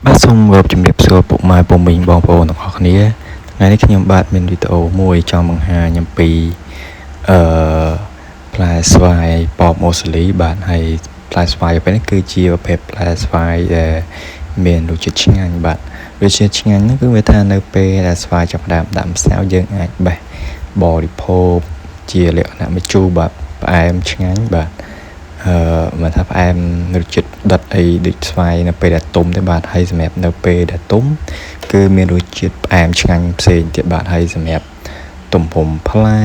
បាទសូមគោរពជំរាបសួរពុកម៉ែពុំមីងបងប្អូនទាំងអស់គ្នាថ្ងៃនេះខ្ញុំបាទមានវីដេអូមួយចង់បង្ហាញអំពីផ្លែស្វាយប៉បអូស្ត្រាលីបាទហើយផ្លែស្វាយពេលនេះគឺជាប្រភេទផ្លែស្វាយដែលមានរសជាតិឆ្ងាញ់បាទរសជាតិឆ្ងាញ់ហ្នឹងគឺវាថានៅពេលដែលស្វាយចាប់ផ្ដើមដាក់ម្សៅយើងអាចបេះបរិភោគជាលក្ខណៈម្ជូរបាទផ្អែមឆ្ងាញ់បាទមកថាផ្អែមរសជាតិដិតអីដូចស្វាយនៅពេលដែលទុំទេបាទហើយសម្រាប់នៅពេលដែលទុំគឺមានរសជាតិផ្អែមឆ្ងាញ់ផ្សេងទៀតបាទហើយសម្រាប់ទំហំផ្លែ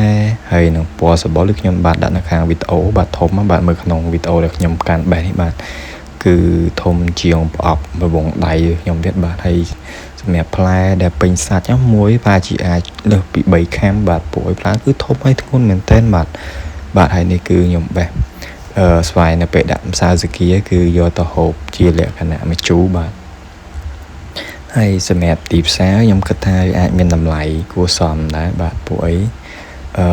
ហើយនឹងពណ៌សម្បុរដូចខ្ញុំបាទដាក់នៅខាងវីដេអូបាទធំបាទមើលក្នុងវីដេអូដែលខ្ញុំកាន់បេះនេះបាទគឺធំជាងប្រអប់របងដៃខ្ញុំទៀតបាទហើយសម្រាប់ផ្លែដែលពេញសាច់មួយប្រហែលជាអាចលើសពី3ខាំបាទពួកឯផ្លែគឺធំហើយធ្ងន់មែនទែនបាទហើយនេះគឺខ្ញុំបេះស្វាយនៅពេលដាក់ម្សៅសាគាគឺយកទៅហូបជាលក្ខណៈម្ជូរបាទហើយសម្រាប់ទីផ្សារខ្ញុំគិតថាអាចមានតម្លៃគួរសមដែរបាទពួកអី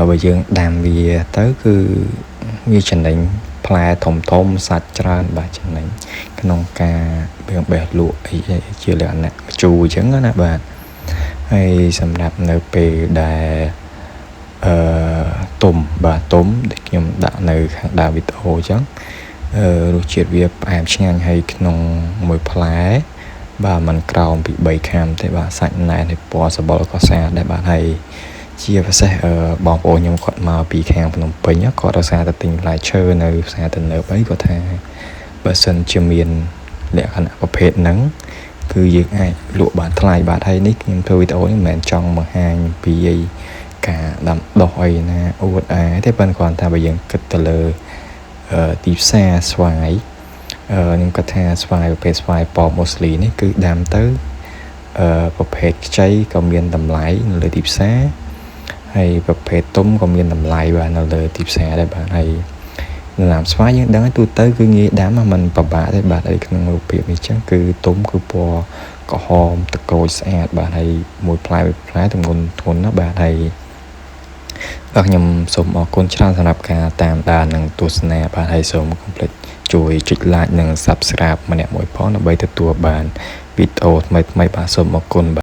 បើយើងដាំវាទៅគឺវាចំណេញផ្លែធំសាច់ច្រើនបាទចំណេញក្នុងការបេះលក់អីជាលក្ខណៈម្ជូរអញ្ចឹងណាបាទហើយសម្រាប់នៅពេលដែលទុំបាទទុំដែលខ្ញុំដាក់នៅខាងដើមវីដេអូអញ្ចឹងរសជាតិវាផ្អែមឆ្ងាញ់ហើយក្នុងមួយផ្លែបាទมันក្រោមពី3ខាំទេបាទសាច់ណែនហើយពណ៌សម្បុរក៏ស្អាតដែរបាទហើយជាពិសេសបងប្អូនខ្ញុំគាត់មកពីខាងភ្នំពេញគាត់រសារទៅទិញផ្លែឈើនៅផ្សារទំនើបអីគាត់ថាបើសិនជាមានលក្ខណៈប្រភេទហ្នឹងគឺយើងអាចលក់បានថ្លៃបាទហើយនេះខ្ញុំធ្វើវីដេអូនេះមិនមែនចង់បង្ហាញពីការដាំដុះអីណាអួតទេប៉ុន្តែគ្រាន់តែបើយើងគិតទៅលើទីផ្សារស្វាយខ្ញុំគាត់ថាស្វាយប្រភេទស្វាយប៉បអូស្ត្រាលីនេះគឺដាំទៅប្រភេទខ្ចីក៏មានតម្លៃនៅលើទីផ្សារហើយប្រភេទទុំក៏មានតម្លៃបាទនៅលើទីផ្សារដែរបាទហើយដំណាំស្វាយយើងដឹងហើយទូទៅគឺងាយដាំมันពិបាកទេបាទហើយក្នុងរូបភាពនេះចឹងគឺទុំគឺពណ៌ក្រហមតក្រូចស្អាតបាទហើយមួយផ្លែទម្ងន់ធ្ងន់ណាបាទហើយបាទខ្ញុំសូមអរគុណច្រើនសម្រាប់ការតាមដាននិងទស្សនាបាទហើយសូមកុំភ្លេចជួយចុច like និង Subscribe ម្នាក់មួយផងដើម្បីទទួលបានវីដេអូថ្មីៗបាទសូមអរគុណ